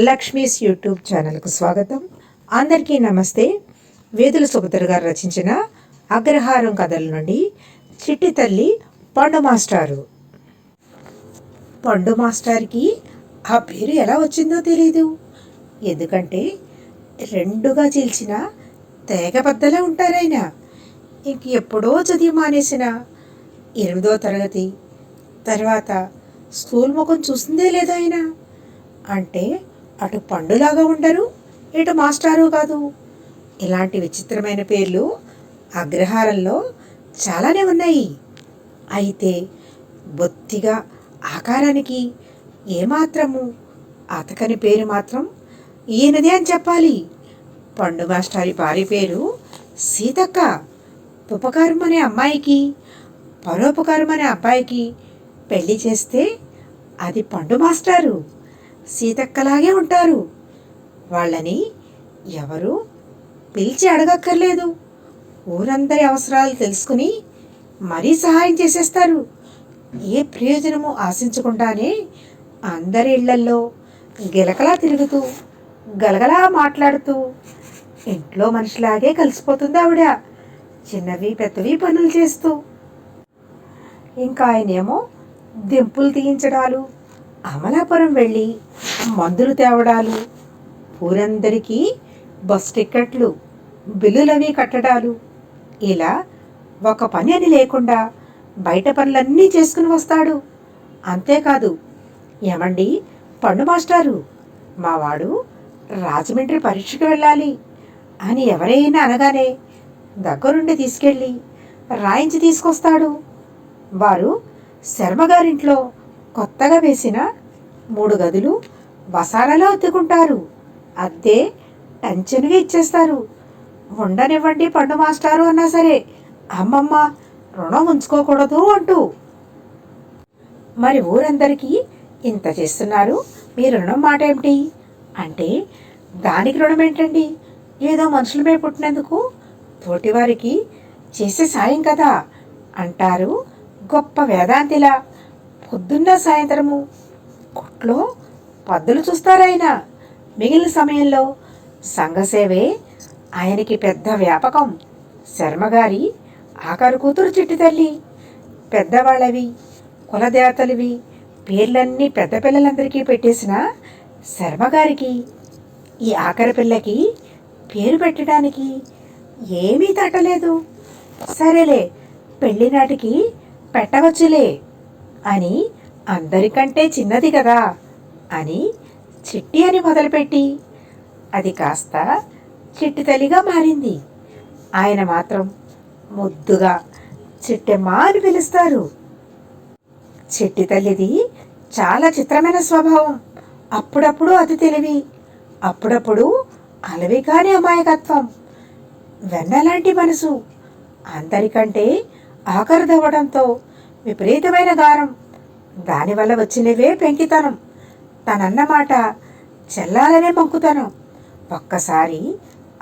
Lakshmi's YouTube ఛానల్కు స్వాగతం. అందరికీ నమస్తే. వేదుల సుభద్ర గారు రచించిన అగ్రహారం కథల నుండి చిట్టి తల్లి పండు మాస్టారు. పండు మాస్టర్కి ఆ పేరు ఎలా వచ్చిందో తెలీదు. ఎందుకంటే రెండుగా చీల్చిన తేగబద్దలా ఉంటారాయన. ఇంక ఎప్పుడో చదివి మానేసిన 8వ తరగతి తర్వాత స్కూల్ ముఖం చూసిందే లేదు ఆయన. అంటే అటు పండులాగా ఉండరు, ఇటు మాస్టారు కాదు. ఇలాంటి విచిత్రమైన పేర్లు అగ్రహారంలో చాలానే ఉన్నాయి. అయితే బొత్తిగా ఆకారానికి ఏమాత్రము అతకని పేరు మాత్రం ఈయనదే అని చెప్పాలి. పండు మాస్టారి భార్య పేరు సీతక్క. ఉపకారం అనే అమ్మాయికి పరోపకారం అనే అబ్బాయికి పెళ్లి చేస్తే అది పండు మాస్టారు. సీతక్కలాగే ఉంటారు. వాళ్ళని ఎవరు పిలిచి అడగక్కర్లేదు. ఊరందరి అవసరాలు తెలుసుకుని మరీ సహాయం చేసేస్తారు. ఏ ప్రయోజనము ఆశించకుండానే అందరి ఇళ్లల్లో గిలకలా తిరుగుతూ గలగలా మాట్లాడుతూ ఇంట్లో మనిషిలాగే కలిసిపోతుంది ఆవిడ. చిన్నవి పెద్దవి పనులు చేస్తూ. ఇంకా ఆయనేమో దింపులు తీయించడాలు, అమలాపురం వెళ్ళి మందులు తేవడాలు, ఊరందరికీ బస్ టిక్కెట్లు బిల్లులవి కట్టడాలు, ఇలా ఒక పని అని లేకుండా బయట పనులన్నీ చేసుకుని వస్తాడు. అంతేకాదు, ఏమండి పండు మాస్టారు, మావాడు రాజమండ్రి పరీక్షకు వెళ్ళాలి అని ఎవరైనా అనగానే దగ్గరుండి తీసుకెళ్ళి రాయించి తీసుకొస్తాడు. వారు శర్మగారింట్లో కొత్తగా వేసిన 3 గదులు వసారాలో అద్దెకుంటారు. అద్దె టంచనుగా ఇచ్చేస్తారు. ఉండనివ్వండి పండు మాస్టారు అన్నా సరే, అమ్మమ్మ రుణం ఉంచుకోకూడదు అంటూ. మరి ఊరందరికీ ఇంత చేస్తున్నారు, మీ రుణం మాట ఏమిటి అంటే, దానికి రుణం ఏంటండి, ఏదో మనుషులమే పుట్టినందుకు తోటివారికి చేసే సాయం కదా అంటారు గొప్ప వేదాంతిలా. పొద్దున్న సాయంత్రము కొట్లో పద్దులు చూస్తారాయన. మిగిలిన సమయంలో సంఘసేవే ఆయనకి పెద్ద వ్యాపకం. శర్మగారి ఆఖరు కూతురు చిట్టి తల్లి. పెద్దవాళ్ళవి కులదేవతలవి పేర్లన్నీ పెద్ద పిల్లలందరికీ పెట్టేసిన శర్మగారికి ఈ ఆఖరి పిల్లకి పేరు పెట్టడానికి ఏమీ తట్టలేదు. సరేలే, పెళ్ళినాటికి పెట్టవచ్చులే అని, అందరికంటే చిన్నది కదా అని చిట్టి అని మొదలుపెట్టి అది కాస్త చిట్టి తల్లిగా మారింది. ఆయన మాత్రం ముద్దుగా చిట్టెమ్మా అని పిలుస్తారు. చిట్టి తల్లిది చాలా చిత్రమైన స్వభావం. అప్పుడప్పుడు అతి తెలివి, అప్పుడప్పుడు అలవి కాని అమాయకత్వం. వెన్నలాంటి మనసు. అందరికంటే ఆఖరిదవ్వడంతో విపరీతమైన గారం. దానివల్ల వచ్చినవే పెంకితనం. తనన్నమాట చెల్లాలనే మంకుతనం. ఒక్కసారి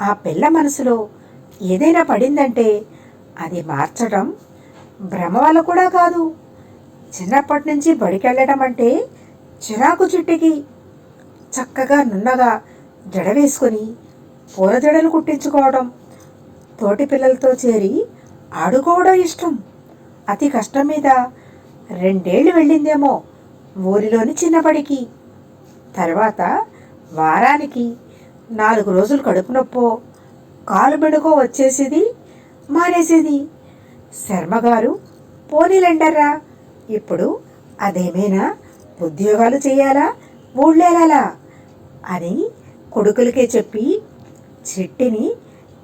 ఆ పిల్ల మనసులో ఏదైనా పడిందంటే అది మార్చడం భ్రమ వల్ల కూడా కాదు. చిన్నప్పటి నుంచి బడికెళ్ళడం అంటే చిరాకు చిట్టికి. చక్కగా నున్నగా జడ వేసుకొని పూల జడలు కుట్టించుకోవడం, తోటి పిల్లలతో చేరి ఆడుకోవడం ఇష్టం. అతి కష్టం మీద 2 ఏళ్ళు వెళ్ళిందేమో ఊరిలోని చిన్నబడికి. తర్వాత వారానికి 4 రోజులు కడుపు నొప్పో కాలు బెడుకో వచ్చేసేది, మానేసేది. శర్మగారు పోనీలండర్రా, ఇప్పుడు అదేమైనా ఉద్యోగాలు చేయాలా ఊళ్ళేలా అని కొడుకులకే చెప్పి చిట్టిని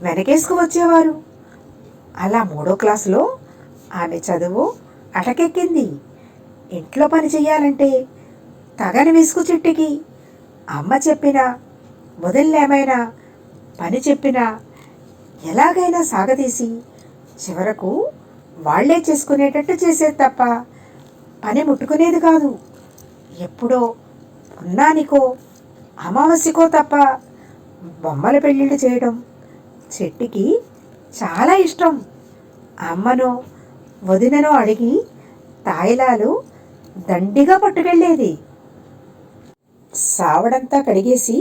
వెనకేసుకు వచ్చేవారు. అలా 3వ క్లాసులో ఆమె చదువు అటకెక్కింది. ఇంట్లో పని చెయ్యాలంటే తగని విసుగు చిట్టికి. అమ్మ చెప్పినా వదిలేమైనా పని చెప్పినా ఎలాగైనా సాగదీసి చివరకు వాళ్లే చేసుకునేటట్టు చేసేది తప్ప పని ముట్టుకునేది కాదు. ఎప్పుడో పున్నానికో అమావాస్యకో తప్ప బొమ్మల పెళ్ళిళ్ళు చేయడం చిట్టికి చాలా ఇష్టం. అమ్మనో వదిననో అడిగి తాయిలాలు దండిగా పట్టుకెళ్ళేది. సావడంతా కడిగేసి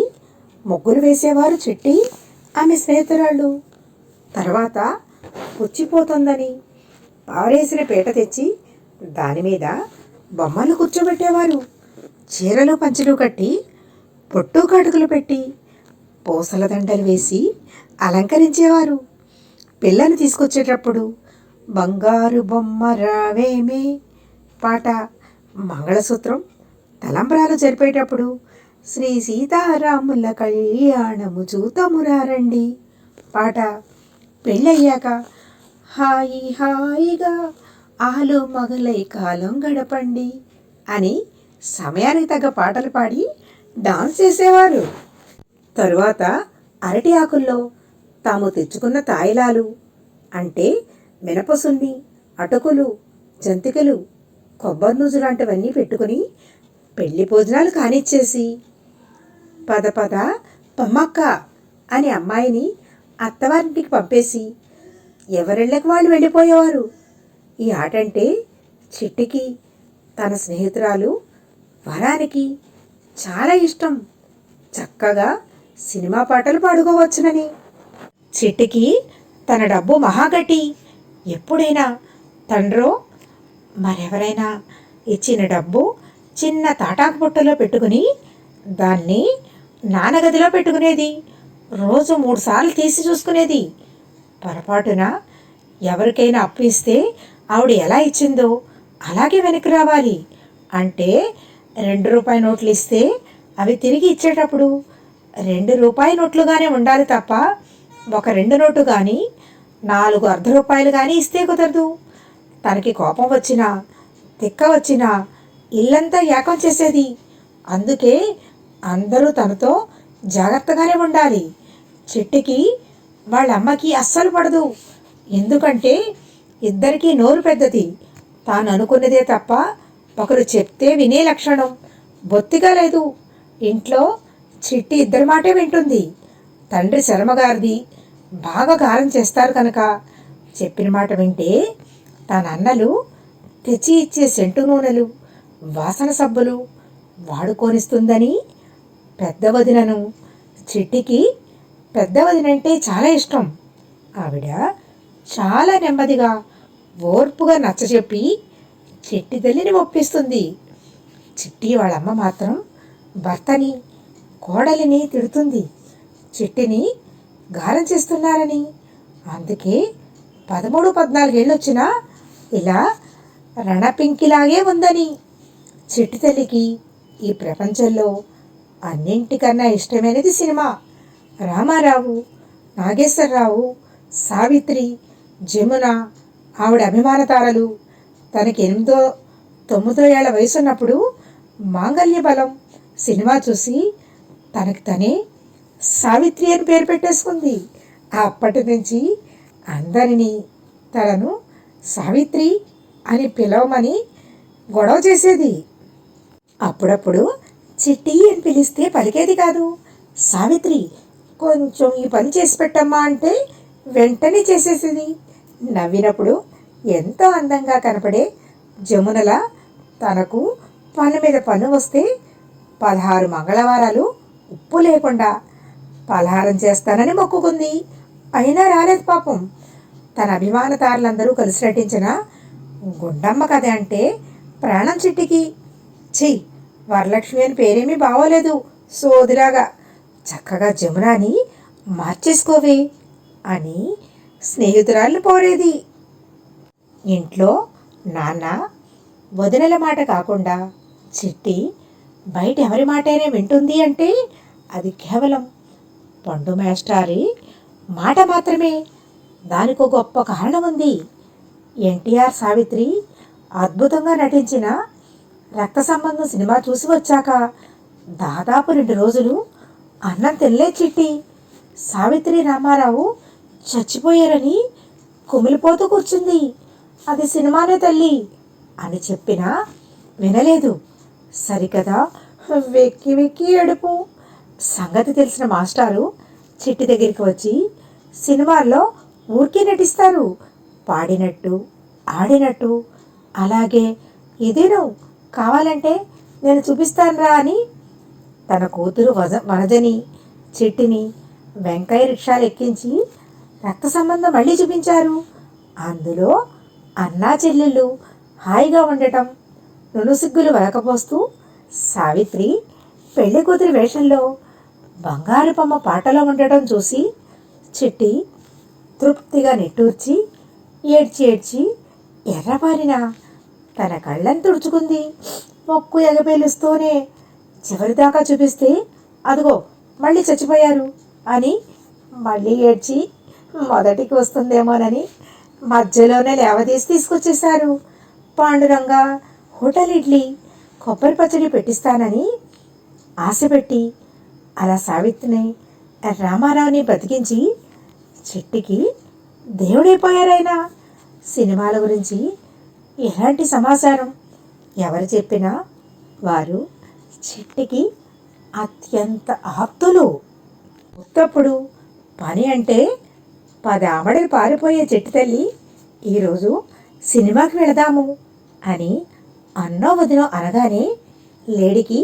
ముగ్గులు వేసేవారు చిట్టి ఆమె స్నేహితురాళ్ళు. తర్వాత పుచ్చిపోతుందని పారేసిన పీట తెచ్చి దానిమీద బొమ్మలు కూర్చోబెట్టేవారు. చీరలు పంచలు కట్టి పొట్టు కాటుకలు పెట్టి పూసల దండలు వేసి అలంకరించేవారు. పిల్లను తీసుకొచ్చేటప్పుడు బంగారు బొమ్మ రావేమే పాట, మంగళసూత్రం, తలంబ్రాలు జరిపేటప్పుడు శ్రీ సీతారాముల కళ్యాణము చూతమురారండి పాట, పెళ్ళయ్యాక హాయి హాయిగా ఆలు మగలై కాలం గడపండి అని సమయానికి తగ్గ పాటలు పాడి డాన్స్ చేసేవారు. తరువాత అరటి ఆకుల్లో తాము తెచ్చుకున్న తాయిలాలు అంటే మినపసున్ని, అటుకులు, జంతికలు, కొబ్బరి నూజు లాంటివన్నీ పెట్టుకుని పెళ్లి భోజనాలు కానిచ్చేసి పద పద పమ్మక్క అని అమ్మాయిని అత్తవారింటికి పంపేసి ఎవరిళ్ళకి వాళ్ళు వెళ్ళిపోయేవారు. ఈ ఆట అంటే చిట్టికి తన స్నేహితురాలు వరానికి చాలా ఇష్టం. చక్కగా సినిమా పాటలు పాడుకోవచ్చునని. చిట్టికి తన డబ్బు మహాగట్టి. ఎప్పుడైనా తండ్రో మరెవరైనా ఇచ్చిన డబ్బు చిన్న తాటాకు బుట్టలో పెట్టుకుని దాన్ని నానగదిలో పెట్టుకునేది. రోజు 3 సార్లు తీసి చూసుకునేది. పొరపాటున ఎవరికైనా అప్పు ఇస్తే ఆవిడ ఎలా ఇచ్చిందో అలాగే వెనక్కి రావాలి. అంటే 2 రూపాయి నోట్లు ఇస్తే అవి తిరిగి ఇచ్చేటప్పుడు 2 రూపాయి నోట్లుగానే ఉండాలి తప్ప ఒక 2 నోటు కానీ 4 అర్ధ రూపాయలు కానీ ఇస్తే కుదరదు. తనకి కోపం వచ్చినా తిక్క వచ్చినా ఇల్లంతా ఏకం చేసేది. అందుకే అందరూ తనతో జాగ్రత్తగానే ఉండాలి. చిట్టికి వాళ్ళ అమ్మకి అస్సలు పడదు. ఎందుకంటే ఇద్దరికీ నోరు పెద్దది. తాను అనుకున్నదే తప్ప ఒకరు చెప్తే వినే లక్షణం బొత్తిగా లేదు. ఇంట్లో చిట్టి ఇద్దరి మాటే వింటుంది. తండ్రి శర్మగారిది బాగా గారం చేస్తారు కనుక చెప్పిన మాట వింటే తన అన్నలు తెచ్చి ఇచ్చే సెంటు నూనెలు, వాసన సబ్బులు వాడుకొనిస్తుందని పెద్ద వదినను. చిట్టికి పెద్ద వదినంటే చాలా ఇష్టం. ఆవిడ చాలా నెమ్మదిగా ఓర్పుగా నచ్చజెప్పి చిట్టి తల్లిని ఒప్పిస్తుంది. చిట్టి వాళ్ళమ్మ మాత్రం భర్తని కోడలిని తిడుతుంది. చిట్టిని గారం చేస్తున్నారని. అందుకే 13-14 ఏళ్ళు వచ్చినా ఇలా రణపింకిలాగే ఉందని. చిట్టి తల్లికి ఈ ప్రపంచంలో అన్నింటికన్నా ఇష్టమైనది సినిమా. రామారావు, నాగేశ్వరరావు, సావిత్రి, జమున ఆవిడ అభిమాన తారలు. తనకి 8-9 ఏళ్ల వయసున్నప్పుడు మాంగల్య బలం సినిమా చూసి తనకి తనే సావిత్రి అని పేరు పెట్టేసుకుంది. అప్పటి నుంచి అందరినీ తనను సావిత్రి అని పిలవమని గొడవ చేసేది. అప్పుడప్పుడు చిట్టి అని పిలిస్తే పలికేది కాదు. సావిత్రి కొంచెం ఈ పని చేసి పెట్టమ్మా అంటే వెంటనే చేసేసేది. నవ్వినప్పుడు ఎంతో అందంగా కనపడే జమునల తనకు పని మీద పని వస్తే 16 మంగళవారాలు ఉప్పు లేకుండా పలహారం చేస్తానని మొక్కుకుంది. అయినా రాలేదు పాపం. తన అభిమాన తారలందరూ కలిసి నటించిన గుండమ్మ కథ అంటే ప్రాణం చిట్టికి. వరలక్ష్మి అని పేరేమీ బాగోలేదు, సోదిలాగా. చక్కగా జమునాని మార్చేసుకోవే అని స్నేహితురాలను పోరేది. ఇంట్లో నాన్న వదినల మాట కాకుండా చిట్టి బయట ఎవరి మాటైనా వింటుంది అంటే అది కేవలం పండు మేస్టారి మాట మాత్రమే. దానికో గొప్ప కారణం ఉంది. ఎన్టీఆర్ సావిత్రి అద్భుతంగా నటించిన రక్త సంబంధం సినిమా చూసి వచ్చాక దాదాపు 2 రోజులు అన్నం తినలే చిట్టి. సావిత్రి రామారావు చచ్చిపోయారని కుమిలిపోతూ కూర్చుంది. అది సినిమానే తల్లి అని చెప్పినా వినలేదు. సరికదా వెక్కి వెక్కి ఏడుపు. సంగతి తెలిసిన మాస్టారు చిట్టి దగ్గరికి వచ్చి, సినిమాల్లో ఊరికే నటిస్తారు, పాడినట్టు ఆడినట్టు, అలాగే ఇదేను కావాలంటే నేను చూపిస్తానురా అని తన కూతురు వనజని చిట్టిని వెంకయ్య రిక్షాలు ఎక్కించి రక్త సంబంధం మళ్ళీ చూపించారు. అందులో అన్నా చెల్లెళ్ళు హాయిగా ఉండటం, నునుసిగ్గులు వలకపోస్తూ సావిత్రి పెళ్లి కూతురి వేషంలో బంగారు బొమ్మ పాటలో ఉండటం చూసి చిట్టి తృప్తిగా నిట్టూర్చి ఏడ్చి ఏడ్చి ఎర్రబారిన తన కళ్ళని తుడుచుకుంది. మొక్కు ఎగపేలుస్తూనే చివరిదాకా చూపిస్తే అదిగో మళ్ళీ చచ్చిపోయారు అని మళ్ళీ ఏడ్చి మొదటికి వస్తుందేమోనని మధ్యలోనే లేవదీసి తీసుకొచ్చేశారు. పాండురంగ హోటల్ ఇడ్లీ కొబ్బరి పచ్చడి పెట్టిస్తానని ఆశపెట్టి అలా సావిత్రిని రామారావుని బ్రతికించి చిట్టికి దేవుడైపోయారైనా. సినిమాల గురించి ఎలాంటి సమాచారం ఎవరు చెప్పినా వారు చిట్టికి అత్యంత ఆప్తులు. ఉత్తప్పుడు పని అంటే 10 ఆమడలు పారిపోయే చిట్టి తల్లి ఈరోజు సినిమాకి వెళదాము అని అన్నో వదినో అనగానే లేడికి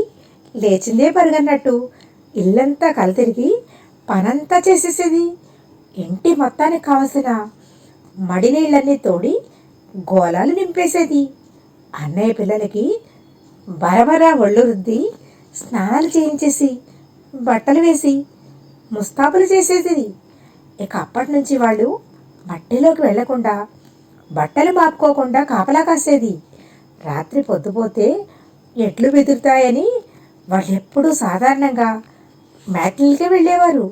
లేచిందే పరుగన్నట్టు ఇల్లంతా కలతిరిగి పనంతా చేసేసేది. ఇంటి మొత్తానికి కావలసిన మడినీళ్ళన్నీ తోడి గోళాలు నింపేసేది. అన్నయ్య పిల్లలకి బరబరా ఒళ్ళు రుద్ది స్నానాలు చేయించేసి బట్టలు వేసి ముస్తాబులు చేసేది. ఇక అప్పటి నుంచి వాళ్ళు మట్టిలోకి వెళ్లకుండా బట్టలు మాపుకోకుండా కాపలా కాసేది. రాత్రి పొద్దుపోతే ఎట్లు బెదురుతాయని వాళ్ళు ఎప్పుడూ సాధారణంగా మ్యాట్లకే వెళ్ళేవారు.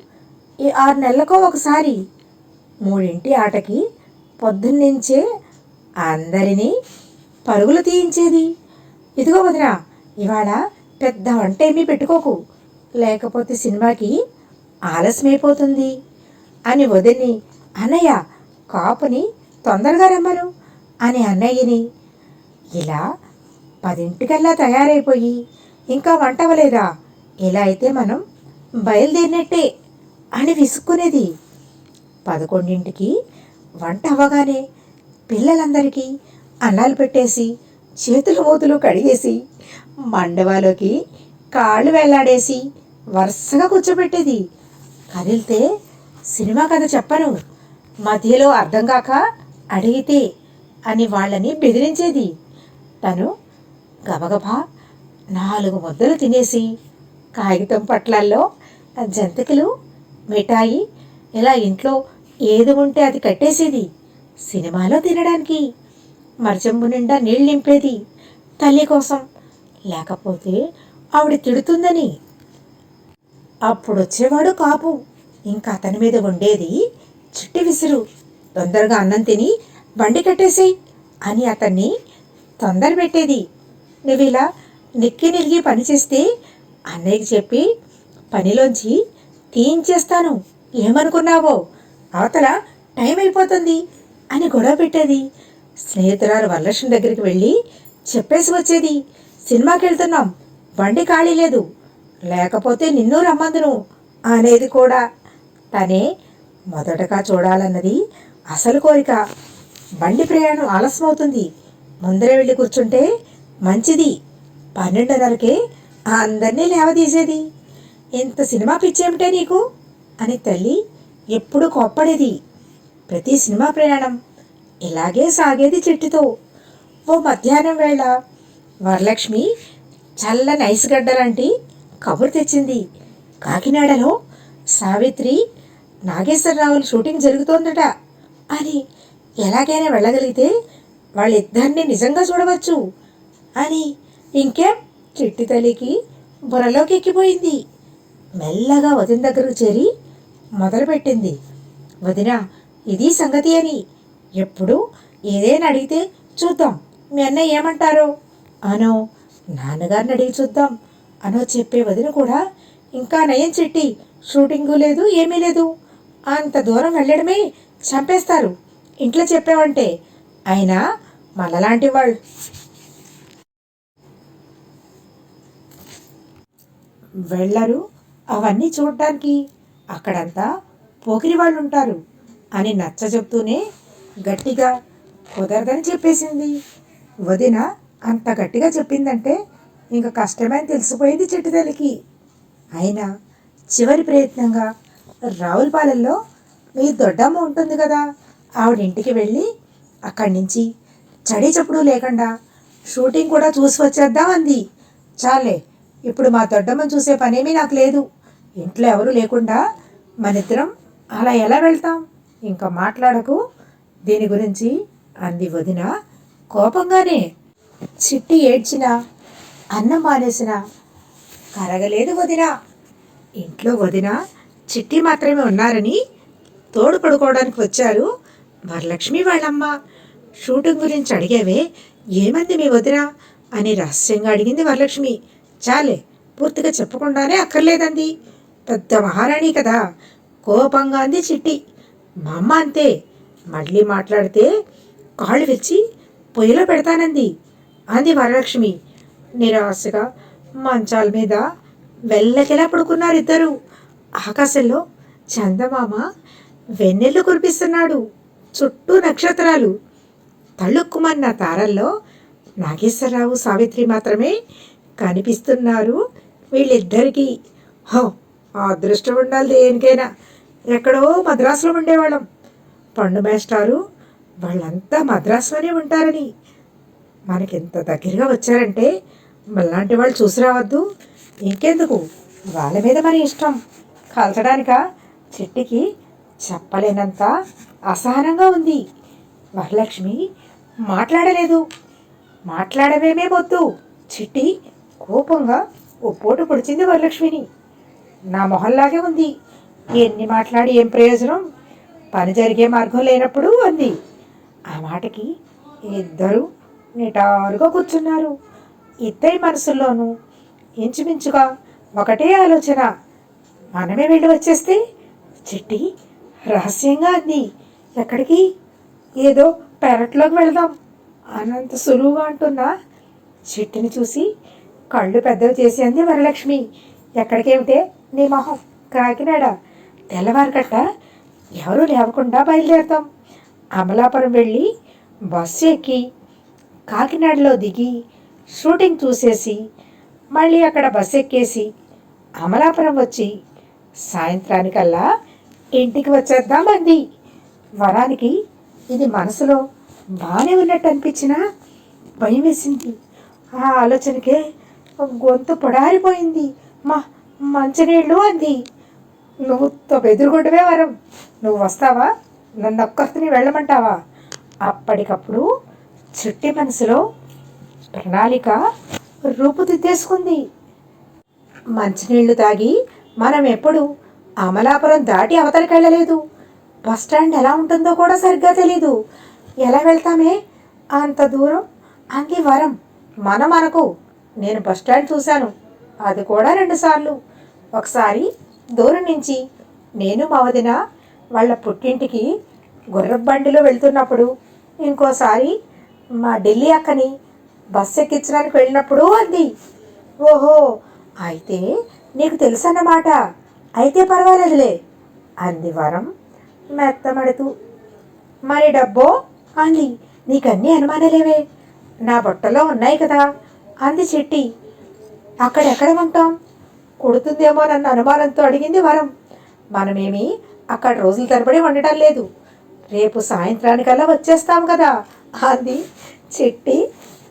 ఈ 6 నెలలకో ఒకసారి 3 ఆటకి పొద్దున్నుంచే అందరినీ పరుగులు తీయించేది. ఇదిగో వదిన, ఇవాళ పెద్ద వంట ఏమీ పెట్టుకోకు, లేకపోతే సినిమాకి ఆలస్యమైపోతుంది అని వదిని, అన్నయ్య కాపుని తొందరగా రమ్మను అని అన్నయ్యని. ఇలా 10 తయారైపోయి ఇంకా వంట అవ్వలేదా, ఇలా అయితే మనం బయలుదేరినట్టే అని విసుక్కునేది. 11 వంట అవ్వగానే పిల్లలందరికీ అన్నాలు పెట్టేసి చేతులు మూతులు కడిగేసి మండవాలోకి కాళ్ళు వెళ్లాడేసి వరుసగా కూర్చోబెట్టేది. కదిలితే సినిమా కథ చెప్పను, మధ్యలో అర్థం కాక అడిగితే అని వాళ్ళని బెదిరించేది. తను గబగబా 4 ముద్దలు తినేసి కాగితం పట్లల్లో జంతికలు మిఠాయి ఇలా ఇంట్లో ఏది ఉంటే అది కట్టేసేది. సినిమాలో తినడానికి మరచెంబు నిండా నీళ్ళు నింపేది తల్లి కోసం, లేకపోతే ఆవిడ తిడుతుందని. అప్పుడు వచ్చేవాడు కాపు, ఇంకా అతని మీద ఉండేది చిట్టి విసురు. తొందరగా అన్నం తిని బండి కట్టేసేయి అని అతన్ని తొందర పెట్టేది. నువ్వు ఇలా నిక్కి నిలిగి పనిచేస్తే అన్నయ్యకి చెప్పి పనిలోంచి తీయించేస్తాను, ఏమనుకున్నావో, అవతల టైం అయిపోతుంది అని గొడవ పెట్టేది. స్నేహితురాలు వరలక్ష్మి దగ్గరికి వెళ్ళి చెప్పేసి వచ్చేది, సినిమాకి వెళ్తున్నాం, బండి ఖాళీ లేదు, లేకపోతే నిన్ను రమ్మందును అనేది కూడా. తనే మొదటగా చూడాలన్నది అసలు కోరిక. బండి ప్రయాణం ఆలస్యమవుతుంది, ముందరే వెళ్ళి కూర్చుంటే మంచిది. 12:30కే అందరినీ లేవదీసేది. ఇంత సినిమా పిచ్చేమిటే నీకు అని తల్లి ఎప్పుడు కోప్పడేది. ప్రతి సినిమా ప్రయాణం ఇలాగే సాగేది చిట్టితో. ఓ మధ్యాహ్నం వేళ వరలక్ష్మి చల్లని ఐస్ గడ్డలాంటి కబురు తెచ్చింది. కాకినాడలో సావిత్రి నాగేశ్వరరావుల షూటింగ్ జరుగుతోందట అని, ఎలాగైనా వెళ్ళగలిగితే వాళ్ళిద్దరినీ నిజంగా చూడవచ్చు అని. ఇంకేం, చిట్టి తల్లికి బుర్రలోకి ఎక్కిపోయింది. మెల్లగా వదిన దగ్గరకు చేరి మొదలుపెట్టింది, వదిన ఇది సంగతి అని. ఎప్పుడు ఏదైనా అడిగితే చూద్దాం మీ అన్నయ్య ఏమంటారో అనో, నాన్నగారిని అడిగి చూద్దాం అనో చెప్పే వదిన కూడా ఇంకా నయం చిట్టి, షూటింగు లేదు ఏమీ లేదు, అంత దూరం వెళ్ళడమే చంపేస్తారు ఇంట్లో చెప్పావంటే. అయినా మనలాంటి వాళ్ళు వెళ్ళరు అవన్నీ చూడటానికి, అక్కడంతా పోకిరి వాళ్ళు ఉంటారు అని నచ్చ చెప్తూనే గట్టిగా కుదరదని చెప్పేసింది. వదిన అంత గట్టిగా చెప్పిందంటే ఇంకా కష్టమే అని తెలిసిపోయింది చిట్టి తల్లికి. అయినా చివరి ప్రయత్నంగా రావులపాలెంలో మీ దొడ్డమ్మ ఉంటుంది కదా, ఆవిడ ఇంటికి వెళ్ళి అక్కడి నుంచి చడి చప్పుడు లేకుండా షూటింగ్ కూడా చూసి వచ్చేద్దాం అంది. చాలే, ఇప్పుడు మా దొడ్డమ్మని చూసే పనేమీ నాకు లేదు. ఇంట్లో ఎవరు లేకుండా మనిద్దరం అలా ఎలా వెళ్తాం? ఇంకా మాట్లాడకు దీని గురించి అంది వదిన కోపంగానే. చిట్టి ఏడ్చినా అన్నం మానేసిన కరగలేదు వదిన. ఇంట్లో వదిన చిట్టి మాత్రమే ఉన్నారని తోడు పడుకోవడానికి వచ్చారు వరలక్ష్మి వాళ్ళమ్మ. షూటింగ్ గురించి అడిగేవే, ఏమంది మీ వదిన అని రహస్యంగా అడిగింది వరలక్ష్మి. చాలే, పూర్తిగా చెప్పకుండానే అక్కర్లేదంది. పెద్ద మహారాణి కదా, కోపంగా అంది చిట్టి. మా అమ్మ అంతే, మళ్ళీ మాట్లాడితే కాళ్ళు విరిచి పొయ్యిలో పెడతానంది అంది వరలక్ష్మి. నిరాశగా మంచాల మీద వెళ్ళకిలా పడుకున్నారు ఇద్దరు. ఆకాశంలో చందమామ వెన్నెళ్ళు కురిపిస్తున్నాడు, చుట్టూ నక్షత్రాలు. తళుక్కుమన్న తారల్లో నాగేశ్వరరావు సావిత్రి మాత్రమే కనిపిస్తున్నారు వీళ్ళిద్దరికీ. హో, ఆ అదృష్టం ఉండాలి దేనికైనా. ఎక్కడో మద్రాసులో ఉండేవాళ్ళం. పండు మేస్టారు వాళ్ళంతా మద్రాసులోనే ఉంటారని. మనకింత దగ్గరగా వచ్చారంటే మళ్ళాంటి వాళ్ళు చూసి రావద్దు. ఇంకెందుకు, వాళ్ళ మీద మన ఇష్టం. కాల్చడానిక చిట్టికి చెప్పలేనంత అసహనంగా ఉంది. వరలక్ష్మి మాట్లాడలేదు. మాట్లాడవేమే వద్దు. చిట్టి కోపంగా ఓ పోటు పొడిచింది వరలక్ష్మిని. నా మొహల్లాగే ఉంది, ఎన్ని మాట్లాడి ఏం ప్రయోజనం, పని జరిగే మార్గం లేనప్పుడు అంది. ఆ మాటకి ఇద్దరు నిటారుగా కూర్చున్నారు. ఇద్దరి మనసుల్లోనూ ఇంచుమించుగా ఒకటే ఆలోచన, మనమే వెళ్ళి వచ్చేస్తే. చిట్టి రహస్యంగా అంది. ఎక్కడికి? ఏదో పెరట్లోకి వెళదాం అనంత సులువుగా అంటున్నా చిట్టిని చూసి కళ్ళు పెద్దవి చేసి అంది వరలక్ష్మి. ఎక్కడికేమిటే నీ మొహం, కాకినాడ. తెల్లవారికట్ట ఎవరూ లేవకుండా బయలుదేరుతాం. అమలాపురం వెళ్ళి బస్సు ఎక్కి కాకినాడలో దిగి షూటింగ్ చూసేసి మళ్ళీ అక్కడ బస్సు ఎక్కేసి అమలాపురం వచ్చి సాయంత్రానికల్లా ఇంటికి వచ్చేద్దాం అంది. వరానికి ఇది మనసులో బాగానే ఉన్నట్టు అనిపించినా భయం వేసింది. ఆ ఆలోచనకే గొంతు పొడారిపోయింది. మంచినీళ్ళు అంది. నువ్వు ఎదురుగుండవే వరం, నువ్వు వస్తావా? నన్ను ఒక్కరిని వెళ్ళమంటావా? అప్పటికప్పుడు చిట్టి మనసులో ప్రణాళిక రూపుదిద్దేసుకుంది. మంచినీళ్లు తాగి మనం ఎప్పుడు అమలాపురం దాటి అవతలికి వెళ్ళలేదు. బస్టాండ్ ఎలా ఉంటుందో కూడా సరిగ్గా తెలీదు. ఎలా వెళ్తామే అంత దూరం అంది వరం. మనం అనకు, నేను బస్టాండ్ చూశాను, అది కూడా 2 సార్లు. ఒకసారి దూరం నుంచి నేను మా వదిన వాళ్ళ పుట్టింటికి గుర్రబండిలో వెళ్తున్నప్పుడు, ఇంకోసారి మా ఢిల్లీ అక్కని బస్సు ఎక్కించడానికి వెళ్ళినప్పుడు అంది. ఓహో, అయితే నీకు తెలుసన్నమాట, అయితే పర్వాలేదులే అంది వరం మెత్తమడుతూ. మరి డబ్బో అంది. నీకన్నీ అనుమానాలేవే, నా బుట్టలో ఉన్నాయి కదా అంది చిట్టి. అక్కడెక్కడ ఉంటాం? కొడుతుందేమో నన్ను అనుమానంతో అడిగింది వరం. మనమేమి అక్కడ రోజుల తరబడి ఉండటం లేదు, రేపు సాయంత్రానికల్లా వచ్చేస్తాం కదా అంది చిట్టి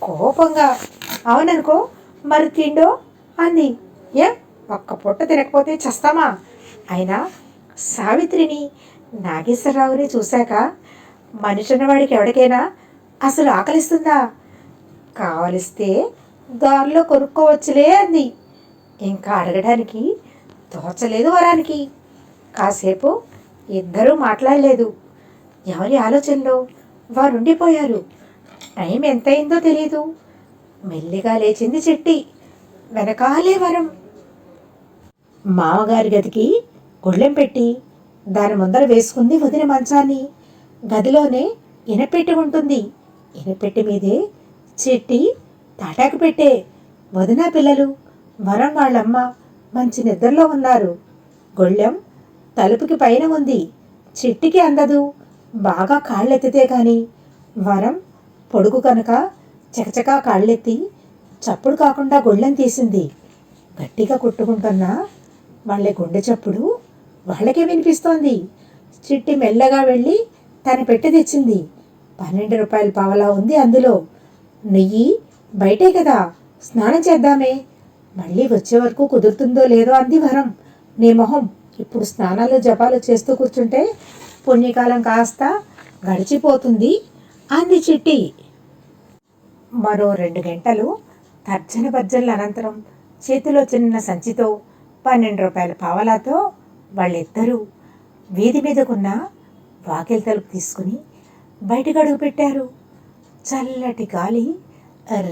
కోపంగా. అవుననుకో, మరి తిండో అంది. ఏం, ఒక్క పొట్ట తినకపోతే చస్తామా? అయినా సావిత్రిని నాగేశ్వరరావుని చూశాక మనిషి అన్నవాడికి ఎవరికైనా అసలు ఆకలిస్తుందా? కావలిస్తే దారిలో కొనుక్కోవచ్చులే అంది. ఇంకా అడగడానికి తోచలేదు వరానికి. కాసేపు ఇద్దరూ మాట్లాడలేదు. ఎవరి ఆలోచనలో వారు ఉండిపోయారు. టైం ఎంతయిందో తెలీదు. మెల్లిగా లేచింది చిట్టి, వెనకాలే వరం. మామగారి గదికి గుళ్ళెం పెట్టి దాని ముందర వేసుకుంది వదిన మంచాన్ని. గదిలోనే ఇనపెట్టి ఉంటుంది. ఇనపెట్టి మీదే చిట్టి తాటాకు పెట్టే. వదిన పిల్లలు వరం వాళ్ళమ్మ మంచి నిద్రలో ఉన్నారు. గొళ్ళెం తలుపుకి పైన ఉంది. చిట్టికి అందదు. బాగా కాళ్ళెత్తితే కానీ. వరం పొడుగు కనుక చకచకా కాళ్ళెత్తి చప్పుడు కాకుండా గొళ్ళెం తీసింది. గట్టిగా కుట్టుకుంటున్న వాళ్ళ గుండె చప్పుడు వాళ్ళకే వినిపిస్తోంది. చిట్టి మెల్లగా వెళ్ళి తన పెట్టె తెచ్చింది. 12 రూపాయల పావలా ఉంది అందులో. నెయ్యి బయటే కదా, స్నానం చేద్దామే, మళ్ళీ వచ్చే వరకు కుదురుతుందో లేదో అంది వరం. నీ మొహం, ఇప్పుడు స్నానాలు జపాలు చేస్తూ కూర్చుంటే పుణ్యకాలం కాస్త గడిచిపోతుంది అంది చిట్టి. మరో 2 గంటలు తర్జన భర్జనల అనంతరం చేతిలో చిన్న సంచితో 12 రూపాయల పావలాతో వాళ్ళిద్దరూ వీధి మీదకున్న వాకిలి తలుపు తీసుకుని బయటకు అడుగు పెట్టారు. చల్లటి గాలి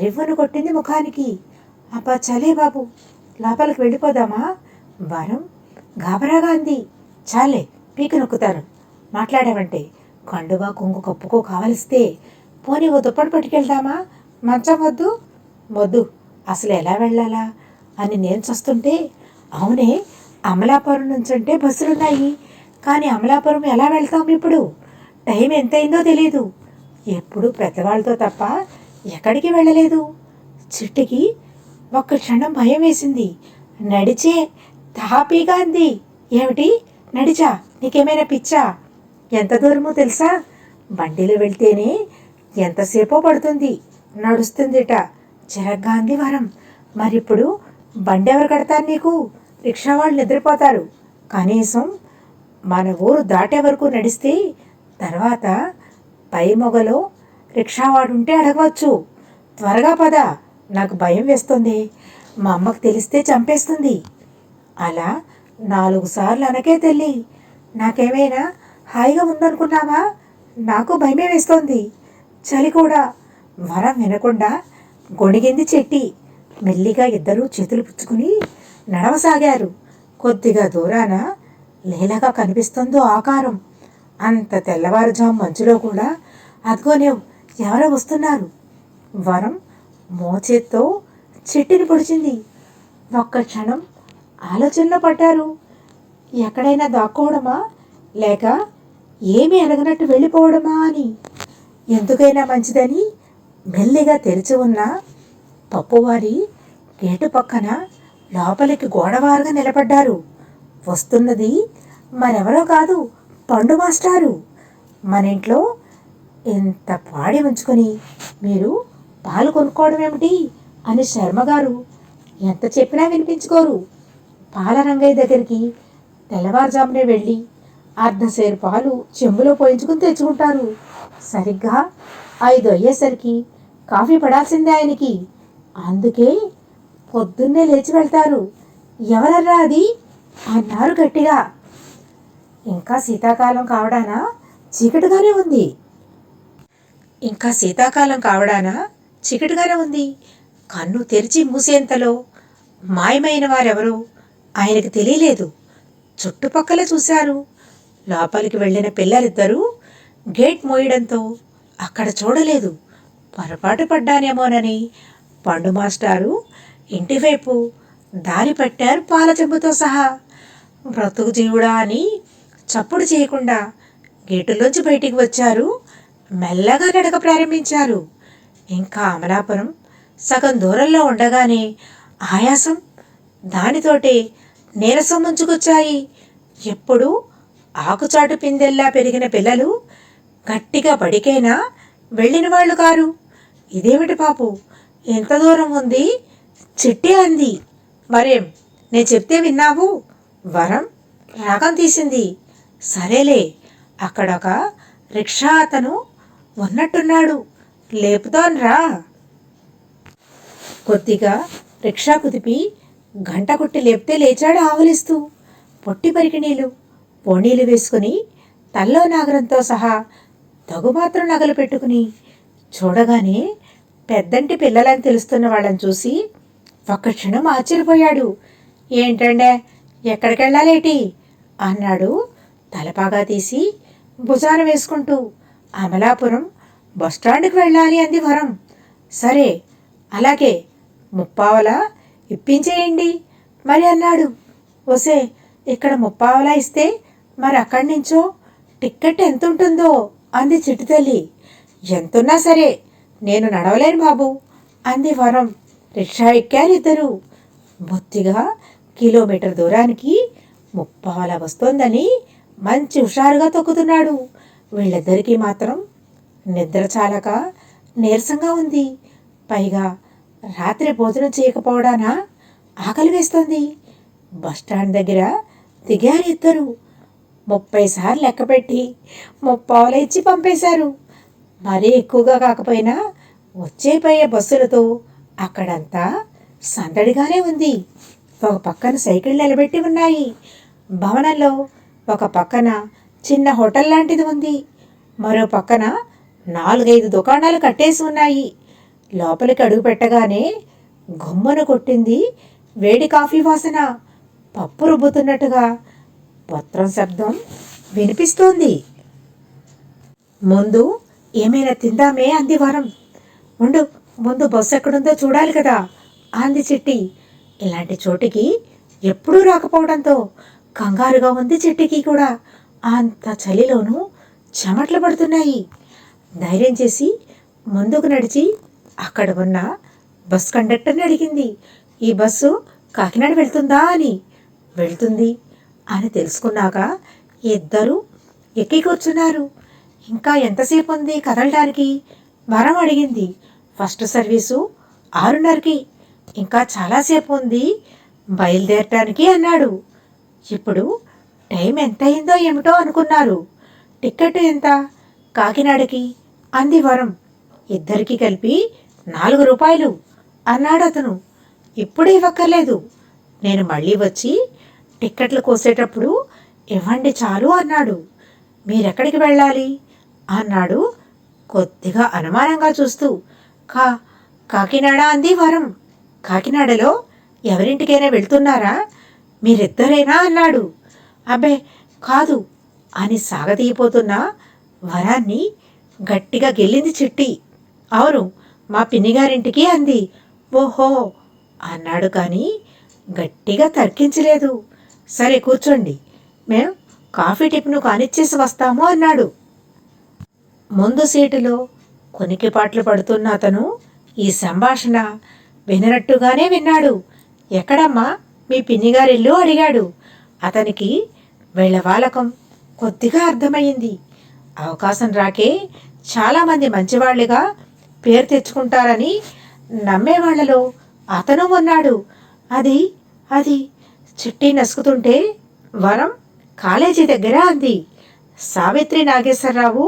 రివ్వను కొట్టింది ముఖానికి. అబ్బా చలే బాబు, లోపలికి వెళ్ళిపోదామా? వరం గాబరాగా అంది. చాలే, పీక నొక్కుతాను, మాట్లాడావంటే కండువా కొంగు కప్పుకో కావలిస్తే. పోనీ ఓ దుప్పటి పట్టుకెళ్దామా? మంచం వద్దు. వద్దు, అసలు ఎలా వెళ్ళాలా అని నేను చస్తుంటే. అవునే, అమలాపురం నుంచి అంటే బస్సులున్నాయి, కానీ అమలాపురం ఎలా వెళ్తాం ఇప్పుడు? టైం ఎంతైందో తెలీదు. ఎప్పుడు పెద్దవాళ్ళతో తప్ప ఎక్కడికి వెళ్ళలేదు. చిట్టికి ఒక్క క్షణం భయం వేసింది. నడిచే తాపీగా అంది. ఏమిటి నడిచా? నీకేమైనా పిచ్చా? ఎంత దూరమో తెలుసా? బండిలో వెళ్తేనే ఎంతసేపో పడుతుంది, నడుస్తుందిట చిరగ్గా అంది వరం. మరిప్పుడు బండి ఎవరు కడతారు నీకు? రిక్షా వాళ్ళు నిద్రపోతారు. కనీసం మన ఊరు దాటే వరకు నడిస్తే తర్వాత పై మొగలో రిక్షావాడుంటే అడగవచ్చు. త్వరగా పద, నాకు భయం వేస్తుంది, మా అమ్మకు తెలిస్తే చంపేస్తుంది. అలా 4 సార్లు అనకే తల్లి. నాకేమైనా హాయిగా ఉందనుకున్నావా? నాకు భయమే వేస్తోంది, చలి కూడా. వరం వినకుండా గొణిగింది చెట్టి. మెల్లిగా ఇద్దరూ చేతులు పుచ్చుకుని నడవసాగారు. కొద్దిగా దూరాన లీలగా కనిపిస్తుందో ఆకారం. అంత తెల్లవారుజాము మంచులో కూడా అదిగోనే ఎవరో వస్తున్నారు. వరం మోచేత్తో చెట్టుని పొడిచింది. ఒక్క క్షణం ఆలోచనలో పడ్డారు. ఎక్కడైనా దాక్కోవడమా, లేక ఏమీ అనగనట్టు వెళ్ళిపోవడమా అని. ఎందుకైనా మంచిదని మెల్లిగా తెరిచి ఉన్న పప్పువారి గేటు పక్కన లోపలికి గోడవారుగా నిలబడ్డారు. వస్తున్నది మరెవరో కాదు, పండు మాస్టారు. మన ఇంట్లో ఇంత పాడి ఉంచుకొని మీరు పాలు కొనుక్కోవడం ఏమిటి అని శర్మగారు ఎంత చెప్పినా వినిపించుకోరు. పాల రంగయ్య దగ్గరికి తెల్లవారుజామునే వెళ్ళి అర్ధసేరు పాలు చెంబులో పోయించుకుని తెచ్చుకుంటారు. సరిగ్గా 5 అయ్యేసరికి కాఫీ పడాల్సిందే ఆయనకి. అందుకే పొద్దున్నే లేచి వెళ్తారు. ఎవరర్రా అది అన్నారు గట్టిగా. ఇంకా శీతాకాలం కావడానా చీకటిగానే ఉంది. కన్ను తెరిచి మూసేంతలో మాయమైన వారెవరో ఆయనకు తెలియలేదు. చుట్టుపక్కల చూశారు. లోపలికి వెళ్ళిన పిల్లలిద్దరూ గేట్ మోయడంతో అక్కడ చూడలేదు. పొరపాటు పడ్డానేమోనని పండు మాస్టారు ఇంటివైపు దారి పట్టారు పాల చెంబుతో సహా. బ్రతుకు జీవుడా అని చప్పుడు చేయకుండా గేటులోంచి బయటికి వచ్చారు. మెల్లగా నడక ప్రారంభించారు. ఇంకా అమలాపురం సగం దూరంలో ఉండగానే ఆయాసం దానితోటే నీరసం ముంచుకొచ్చాయి. ఎప్పుడు ఆకుచాటు పిందెల్లా పెరిగిన పిల్లలు గట్టిగా బడికైనా వెళ్ళిన వాళ్ళు కారు. ఇదేమిటి పాపు, ఎంత దూరం ఉంది? చిట్టి అంది. మరేం, నేను చెప్తే విన్నావు? వరం రాగం తీసింది. సరేలే, అక్కడొక రిక్షా అతను ఉన్నట్టున్నాడు, లేపుతాన్రా. కొద్దిగా రిక్షా కుదిపి గంట కొట్టి లేపితే లేచాడు ఆవలిస్తూ. పొట్టి పరికిణీలు పోనీలు వేసుకుని తల్లో నాగరంతో సహా తగుమాత్రం నగలు పెట్టుకుని చూడగానే పెద్దంటి పిల్లలని తెలుస్తున్న వాళ్ళని చూసి ఒక్క క్షణం ఆశ్చర్యపోయాడు. ఏంటండే, ఎక్కడికి వెళ్ళాలేటి అన్నాడు తలపాగా తీసి భుజాన వేసుకుంటూ. అమలాపురం బస్టాండ్కి వెళ్ళాలి అంది వరం. సరే అలాగే, 30 ఇప్పించేయండి మరి అన్నాడు. ఒసే, ఇక్కడ 30 ఇస్తే మరి అక్కడి నుంచో టిక్కెట్ ఎంత ఉంటుందో అంది చిట్టి తల్లి. ఎంతున్నా సరే నేను నడవలేను బాబు అంది వరం. రిక్షా ఎక్కారు ఇద్దరు. బొత్తిగా కిలోమీటర్ దూరానికి ముప్పావల వస్తోందని మంచి హుషారుగా తొక్కుతున్నాడు. వీళ్ళిద్దరికీ మాత్రం నిద్ర చాలక నీరసంగా ఉంది. పైగా రాత్రి భోజనం చేయకపోవడాన ఆకలి వేస్తోంది. బస్టాండ్ దగ్గర దిగారు ఇద్దరు. 30 సార్లు లెక్కపెట్టి ముప్పావల ఇచ్చి పంపేశారు. మరీ ఎక్కువగా కాకపోయినా వచ్చేపోయే బస్సులతో అక్కడంతా సందడిగానే ఉంది. ఒక పక్కన సైకిళ్ళు నిలబెట్టి ఉన్నాయి. భవనంలో ఒక పక్కన చిన్న హోటల్ లాంటిది ఉంది. మరో పక్కన 4-5 దుకాణాలు కట్టేసి ఉన్నాయి. లోపలికి అడుగు పెట్టగానే గుమ్మను కొట్టింది వేడి కాఫీ వాసన. పప్పు రుబ్బుతున్నట్టుగా పత్రం శబ్దం వినిపిస్తోంది. ముందు ఏమైనా తిందామే అంది వరం. ముందు బస్సు ఎక్కడుందో చూడాలి కదా అంది చిట్టి. ఇలాంటి చోటికి ఎప్పుడూ రాకపోవడంతో కంగారుగా ఉంది చిట్టికి కూడా. అంత చలిలోనూ చెమట్లు పడుతున్నాయి. ధైర్యం చేసి ముందుకు నడిచి అక్కడ ఉన్న బస్ కండక్టర్ని అడిగింది, ఈ బస్సు కాకినాడ వెళ్తుందా అని. వెళ్తుంది అని తెలుసుకున్నాక ఇద్దరు ఎక్కి కూర్చున్నారు. ఇంకా ఎంతసేపు ఉంది కదలడానికి వరం అడిగింది. ఫస్ట్ సర్వీసు 6:30కి. ఇంకా చాలాసేపు ఉంది బయలుదేరటానికి అన్నాడు. ఇప్పుడు టైం ఎంత అయిందో ఏమిటో అనుకున్నారు. టిక్కెట్ ఎంత కాకినాడకి అంది వరం. ఇద్దరికి కలిపి 4 రూపాయలు అన్నాడు అతను. ఇప్పుడు ఇవ్వక్కర్లేదు, నేను మళ్ళీ వచ్చి టిక్కెట్లు కోసేటప్పుడు ఇవ్వండి చాలు అన్నాడు. మీరెక్కడికి వెళ్ళాలి అన్నాడు కొద్దిగా అనుమానంగా చూస్తూ. కాకినాడ అంది వరం. కాకినాడలో ఎవరింటికైనా వెళ్తున్నారా, మీరిద్దరేనా అన్నాడు. అబ్బే కాదు అని సాగతీయపోతున్న వరాన్ని గట్టిగా గెల్లింది చిట్టి. అవును, మా పిన్నిగారింటికి అంది. ఓహో అన్నాడు కానీ గట్టిగా తర్కించలేదు. సరే కూర్చోండి, మేం కాఫీ టిఫిన్ కానిచ్చేసి వస్తాము అన్నాడు. ముందు సీటులో కొనికిపాట్లు పడుతున్న అతను ఈ సంభాషణ విననట్టుగానే విన్నాడు. ఎక్కడమ్మా మీ పిన్నిగారిల్లు అడిగాడు. అతనికి వెళ్ళవాలకం కొద్దిగా అర్థమయ్యింది. అవకాశం రాకే చాలామంది మంచివాళ్లుగా పేరు తెచ్చుకుంటారని నమ్మేవాళ్లలో అతను ఉన్నాడు. అది చిట్టి నసుకుతుంటే వరం కాలేజీ దగ్గర అంది. సావిత్రి నాగేశ్వరరావు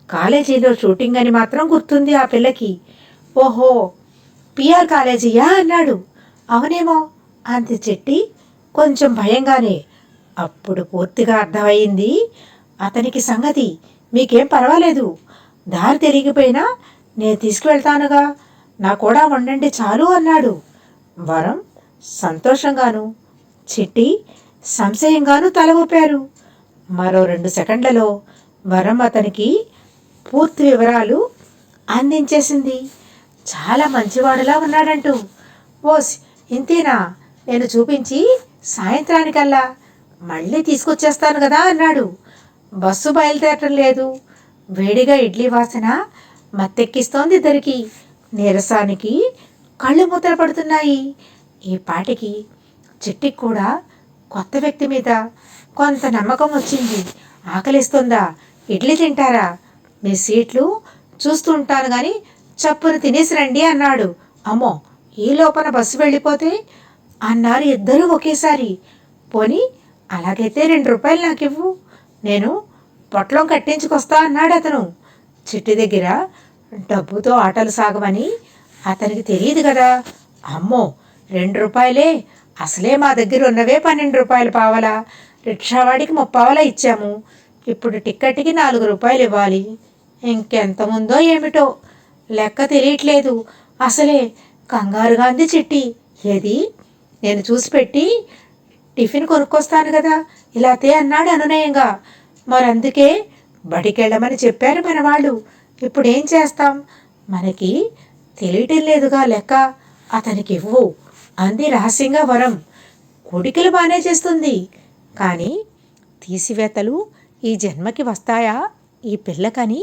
కాలేజీలో షూటింగ్ అని మాత్రం గుర్తుంది ఆ పిల్లకి. ఓహో పిఆర్ కాలేజీయా అన్నాడు. అవునేమో అంది చిట్టి కొంచెం భయంగానే. అప్పుడు పూర్తిగా అర్థమయ్యింది అతనికి సంగతి. మీకేం పర్వాలేదు, దారి తెలియకపోయినా నేను తీసుకువెళ్తానుగా, నా కూడా ఉండండి చాలు అన్నాడు. వరం సంతోషంగాను చిట్టి సంశయంగాను తల ఊపారు. మరో 2 సెకండ్లలో వరం అతనికి పూర్తి వివరాలు అందించేసింది. చాలా మంచివాడులా ఉన్నాడంటూ. ఓస్ ఇంతేనా, నేను చూపించి సాయంత్రానికల్లా మళ్ళీ తీసుకొచ్చేస్తాను కదా అన్నాడు. బస్సు బయలుదేరటం లేదు. వేడిగా ఇడ్లీ వాసన మత్తెక్కిస్తోంది ఇద్దరికి. నీరసానికి కళ్ళు మూతల పడుతున్నాయి. ఈ పాటికి చిట్టికి కూడా కొత్త వ్యక్తి మీద కొంత నమ్మకం వచ్చింది. ఆకలిస్తుందా, ఇడ్లీ తింటారా, మీ సీట్లు చూస్తూ ఉంటాను కానీ చప్పును తినేసి రండి అన్నాడు. అమ్మో ఈ లోపల బస్సు వెళ్ళిపోతే అన్నారు ఇద్దరూ ఒకేసారి. పోనీ అలాగైతే 2 రూపాయలు నాకు ఇవ్వు, నేను పొట్లం కట్టించుకొస్తా అన్నాడు అతను. చిట్టి దగ్గర డబ్బుతో ఆటలు సాగమని అతనికి తెలియదు కదా. అమ్మో 2 రూపాయలే, అసలే మా దగ్గర ఉన్నవే 12 రూపాయలు పావలా, రిక్షావాడికి 30 ఇచ్చాము, ఇప్పుడు టిక్కెట్కి 4 రూపాయలు ఇవ్వాలి. ఇంకెంత ముందో ఏమిటో లెక్క తెలియట్లేదు అసలే కంగారుగా అంది చిట్టి. ఏది, నేను చూసి పెట్టి టిఫిన్ కొనుక్కొస్తాను కదా ఇలా తే అన్నాడు అనునయంగా. మరందుకే బడికెళ్ళమని చెప్పారు మన వాళ్ళు. ఇప్పుడేం చేస్తాం, మనకి తెలియటం లేదుగా లెక్క, అతనికి ఇవ్వు అంది రహస్యంగా వరం. కోడికలు బాగానే చేస్తుంది కానీ తీసివేతలు ఈ జన్మకి వస్తాయా ఈ పిల్లకని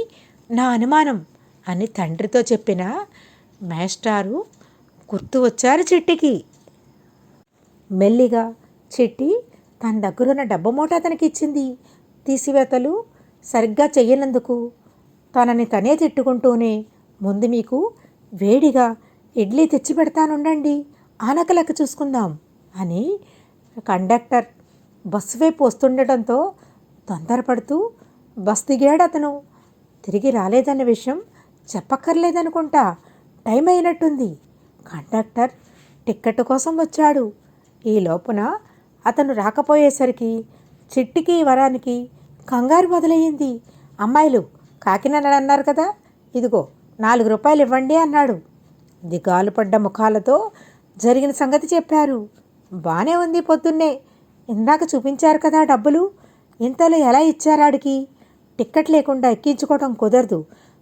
నా అనుమానం అని తండ్రితో చెప్పిన మేస్టారు గుర్తు వచ్చారు చిట్టికి. మెల్లిగా చిట్టి తన దగ్గరున్న డబ్బు మూట అతనికి ఇచ్చింది. తీసివేతలు సరిగ్గా చెయ్యనందుకు తనని తనే తిట్టుకుంటూనే, ముందు మీకు వేడిగా ఇడ్లీ తెచ్చి పెడతానుండండి, ఆనక లెక్క చూసుకుందాం అని కండక్టర్ బస్సు వైపు వస్తుండటంతో తొందరపడుతూ బస్ దిగాడు అతను. తిరిగి రాలేదన్న విషయం చెప్పక్కర్లేదనుకుంటా, టైం అయినట్టుంది. కండక్టర్ టిక్కెట్ కోసం వచ్చాడు. ఈ లోపున అతను రాకపోయేసరికి చిట్టికి వరానికి కంగారు మొదలయ్యింది. అమ్మాయిలు కాకినాడ అన్నారు కదా, ఇదిగో 4 రూపాయలు ఇవ్వండి అన్నాడు. దిగాలు పడ్డ ముఖాలతో జరిగిన సంగతి చెప్పారు. బానే ఉంది, పొద్దున్నే ఇందాక చూపించారు కదా డబ్బులు, ఇంతలో ఎలా ఇచ్చారాడికి? టిక్కెట్ లేకుండా ఎక్కించుకోవడం కుదరదు,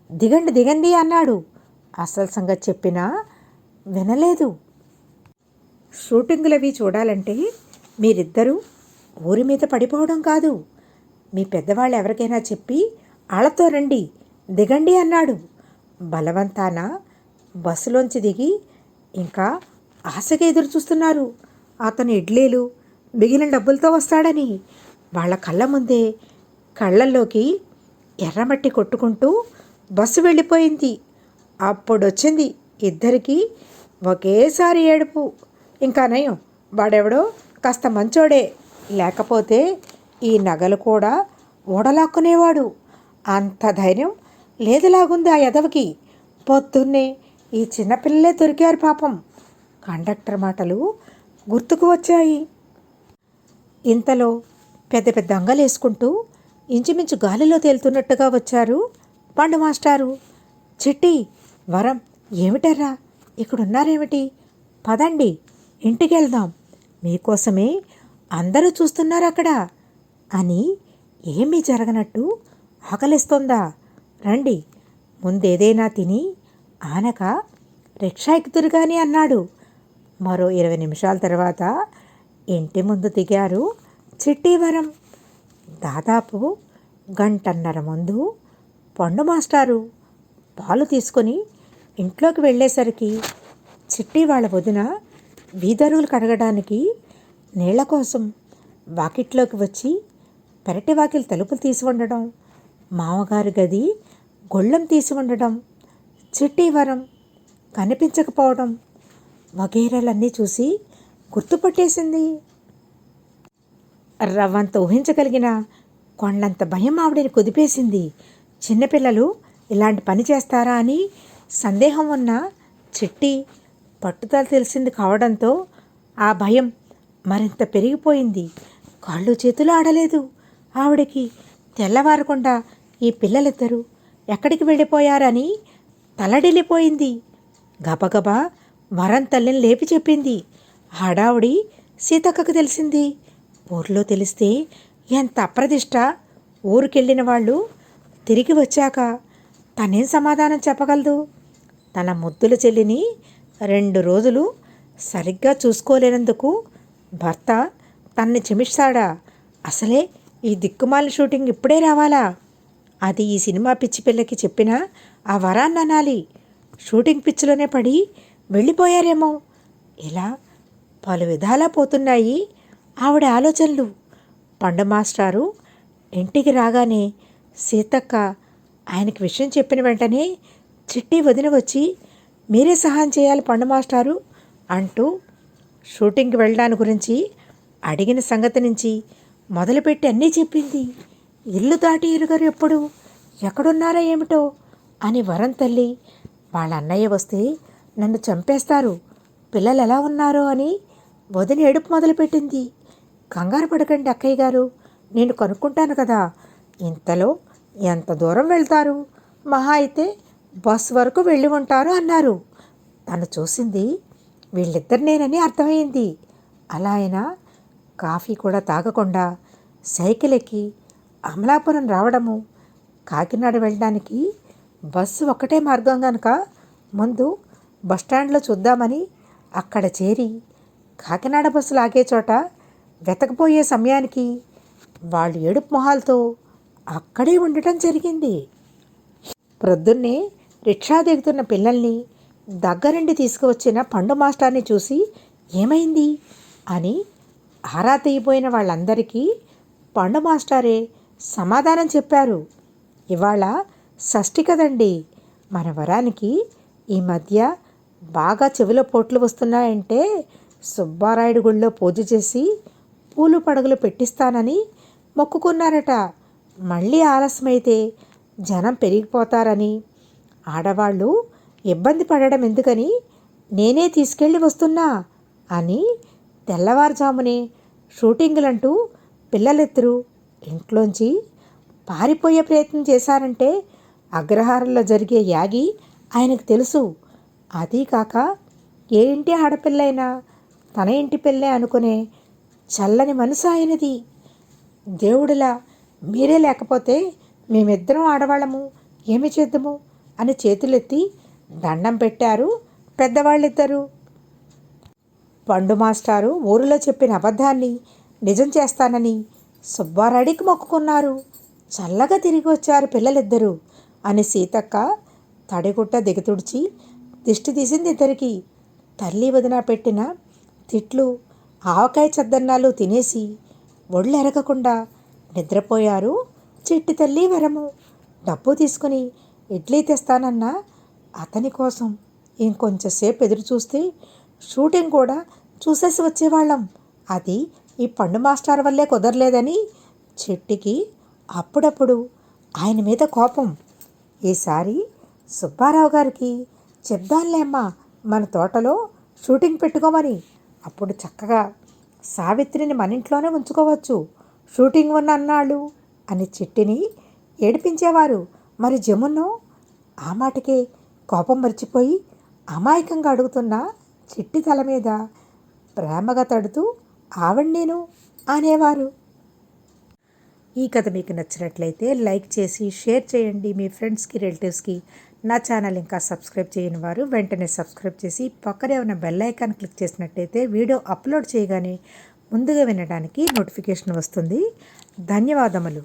దిగండి దిగండి అన్నాడు. అసలు సంగతి చెప్పినా వినలేదు. షూటింగులవి చూడాలంటే మీరిద్దరూ ఊరి మీద పడిపోవడం కాదు, మీ పెద్దవాళ్ళు ఎవరికైనా చెప్పి ఆళ్ళతో రండి, దిగండి అన్నాడు. బలవంతాన బస్సులోంచి దిగి ఇంకా ఆశగా ఎదురు చూస్తున్నారు అతను ఇడ్లీలు మిగిలిన డబ్బులతో వస్తాడని. వాళ్ళ కళ్ళ ముందే కళ్ళల్లోకి ఎర్రమట్టి కొట్టుకుంటూ బస్సు వెళ్ళిపోయింది. అప్పుడొచ్చింది ఇద్దరికీ ఒకేసారి ఏడుపు. ఇంకా నయం, వాడెవడో కాస్త మంచోడే, లేకపోతే ఈ నగలు కూడా ఓడలాక్కునేవాడు. అంత ధైర్యం లేదులాగుంది ఆ ఎదవకి. పొద్దున్నే ఈ చిన్నపిల్లలే దొరికారు పాపం. కండక్టర్ మాటలు గుర్తుకు వచ్చాయి. ఇంతలో పెద్ద పెద్ద అంగలేసుకుంటూ ఇంచుమించు గాలిలో తేలుతున్నట్టుగా వచ్చారు పండు మాస్టారు. చిట్టి, వరం, ఏమిటర్రా ఇక్కడున్నారేమిటి? పదండి ఇంటికి వెళ్దాం, మీకోసమే అందరూ చూస్తున్నారు అక్కడ అని. ఏమీ జరగనట్టు ఆకలిస్తోందా? రండి, ముందేదైనా తిని ఆనక రిక్షా ఎక్కుతురు కానీ అన్నాడు. మరో 20 నిమిషాల తర్వాత ఇంటి ముందు దిగారు చిట్టి, వరం. దాదాపు గంటన్నర ముందు పండు మాస్టారు పాలు తీసుకొని ఇంట్లోకి వెళ్ళేసరికి చిట్టి వాళ్ళ వదిన వీధరువులు కడగడానికి నీళ్ల కోసం వాకిట్లోకి వచ్చి పెరటి వాకిలి తలుపులు తీసి ఉండడం, మామగారి గది గొళ్ళెం తీసి ఉండడం, చిట్టి, వరం కనిపించకపోవడం వగైరాలన్నీ చూసి గుర్తుపట్టేసింది. రవ్వంత ఊహించగలిగిన కొండంత భయం ఆవిడని కుదిపేసింది. చిన్నపిల్లలు ఇలాంటి పని చేస్తారా అని సందేహం ఉన్న చిట్టి పట్టుదల తెలిసింది కావడంతో ఆ భయం మరింత పెరిగిపోయింది. కాళ్ళు చేతులు ఆడలేదు ఆవిడకి. తెల్లవారకుండా ఈ పిల్లలిద్దరూ ఎక్కడికి వెళ్ళిపోయారని తలడిల్లిపోయింది. గబగబా వరం తల్లిని లేపి చెప్పింది. హడావుడి సీతక్కకు తెలిసింది. ఊర్లో తెలిస్తే ఎంత అప్రదిష్ట. ఊరికెళ్ళిన వాళ్ళు తిరిగి వచ్చాక తనేం సమాధానం చెప్పగలదు? తన ముద్దుల చెల్లిని 2 రోజులు సరిగ్గా చూసుకోలేనందుకు భర్త తన్ని క్షమిస్తాడా? అసలే ఈ దిక్కుమాల షూటింగ్ ఇప్పుడే రావాలా? అది ఈ సినిమా పిచ్చి పిల్లకి చెప్పినా ఆ వరాన్ని అనాలి. షూటింగ్ పిచ్చిలోనే పడి వెళ్ళిపోయారేమో. ఇలా పలు విధాలా పోతున్నాయి ఆవిడ ఆలోచనలు. పండు మాస్టారు ఇంటికి రాగానే సీతక్క ఆయనకి విషయం చెప్పిన వెంటనే చిట్టి వదిన వచ్చి, మీరే సహాయం చేయాలి పండు మాస్టారు అంటూ షూటింగ్కి వెళ్ళడానికి గురించి అడిగిన సంగతి నుంచి మొదలుపెట్టి అన్నీ చెప్పింది. ఇల్లు దాటి ఎరుగరు ఎప్పుడు, ఎక్కడున్నారో ఏమిటో అని వరం తల్లి, వాళ్ళ అన్నయ్య వస్తే నన్ను చంపేస్తారు, పిల్లలు ఎలా ఉన్నారో అని వదిన ఏడుపు మొదలుపెట్టింది. కంగారు పడకండి అక్కయ్య గారు, నేను కనుక్కుంటాను కదా. ఇంతలో ఎంత దూరం వెళ్తారు? మహా అయితే బస్ వరకు వెళ్ళి ఉంటారు అన్నారు. తను చూసింది వీళ్ళిద్దరినేనని అర్థమైంది. అలా అయినా కాఫీ కూడా తాగకుండా సైకిల్ ఎక్కి అమలాపురం రావడము, కాకినాడ వెళ్ళడానికి బస్సు ఒక్కటే మార్గం కనుక ముందు బస్టాండ్లో చూద్దామని అక్కడ చేరి కాకినాడ బస్సులు ఆగే చోట వెతకపోయే సమయానికి వాళ్ళు ఏడుపు మొహాలతో అక్కడే ఉండటం జరిగింది. ప్రొద్దున్నే రిక్షా దిగుతున్న పిల్లల్ని దగ్గరుండి తీసుకువచ్చిన పండు మాస్టర్ని చూసి ఏమైంది అని ఆరా తీయిపోయిన వాళ్ళందరికీ పండు మాస్టారే సమాధానం చెప్పారు. ఇవాళ షష్ఠి కదండి, మన వరానికి ఈ మధ్య బాగా చెవిలో పోట్లు వస్తున్నాయంటే సుబ్బారాయుడు గుళ్ళో పూజ చేసి పూలు పడగలు పెట్టిస్తానని మొక్కుకున్నారట. మళ్ళీ ఆలస్యమైతే జనం పెరిగిపోతారని, ఆడవాళ్ళు ఇబ్బంది పడడం ఎందుకని నేనే తీసుకెళ్ళి వస్తున్నా అని తెల్లవారుజామునే షూటింగులంటూ పిల్లలిద్దరూ ఇంట్లోంచి పారిపోయే ప్రయత్నం చేశారంటే అగ్రహారంలో జరిగే యాగి ఆయనకు తెలుసు. అదీ కాక ఏ ఇంటి ఆడపిల్లైనా తన ఇంటి పిల్లే అనుకునే చల్లని మనసు ఆయనది. దేవుడిలా మీరే లేకపోతే మేమిద్దరం ఆడవాళ్ళము ఏమి చేద్దాము అని చేతులెత్తి దండం పెట్టారు పెద్దవాళ్ళిద్దరూ. పండు మాస్టారు ఊరిలో చెప్పిన అబద్ధాన్ని నిజం చేస్తానని సుబ్బారాయుడికి మొక్కుకున్నారు. చల్లగా తిరిగి వచ్చారు పిల్లలిద్దరూ అని సీతక్క తడిగుట్ట దిగతుడిచి దిష్టి తీసింది ఇద్దరికి. తల్లి వదిన పెట్టిన తిట్లు ఆవకాయ చద్దన్నాలు తినేసి ఒళ్ళెరగకుండా నిద్రపోయారు చిట్టి తల్లి వరము. డబ్బు తీసుకుని ఇడ్లీ తెస్తానన్న అతని కోసం ఇంకొంచెంసేపు ఎదురు చూస్తే షూటింగ్ కూడా చూసేసి వచ్చేవాళ్ళం. అది ఈ పండు మాస్టర్ వల్లే కుదరలేదని చిట్టికి అప్పుడప్పుడు ఆయన మీద కోపం. ఈసారి సుబ్బారావు గారికి చెప్దాంలే అమ్మా మన తోటలో షూటింగ్ పెట్టుకోమని, అప్పుడు చక్కగా సావిత్రిని మన ఇంట్లోనే ఉంచుకోవచ్చు షూటింగ్ ఉన్న అన్నాళ్ళు అని చిట్టిని ఏడిపించేవారు. మరి జమును ఆ మాటకే కోపం మర్చిపోయి అమాయకంగా అడుగుతున్న చిట్టి తల మీద ప్రేమగా తడుతూ ఆవిడ నేను అనేవారు. ఈ కథ మీకు నచ్చినట్లయితే లైక్ చేసి షేర్ చేయండి మీ ఫ్రెండ్స్కి, రిలేటివ్స్కి. నా ఛానల్ ఇంకా సబ్స్క్రైబ్ చేయని వారు వెంటనే సబ్స్క్రైబ్ చేసి పక్కనే ఉన్న బెల్ ఐకాన్ క్లిక్ చేసినట్టయితే వీడియో అప్లోడ్ చేయగానే ముందుగా వినడానికి నోటిఫికేషన్ వస్తుంది. ధన్యవాదములు.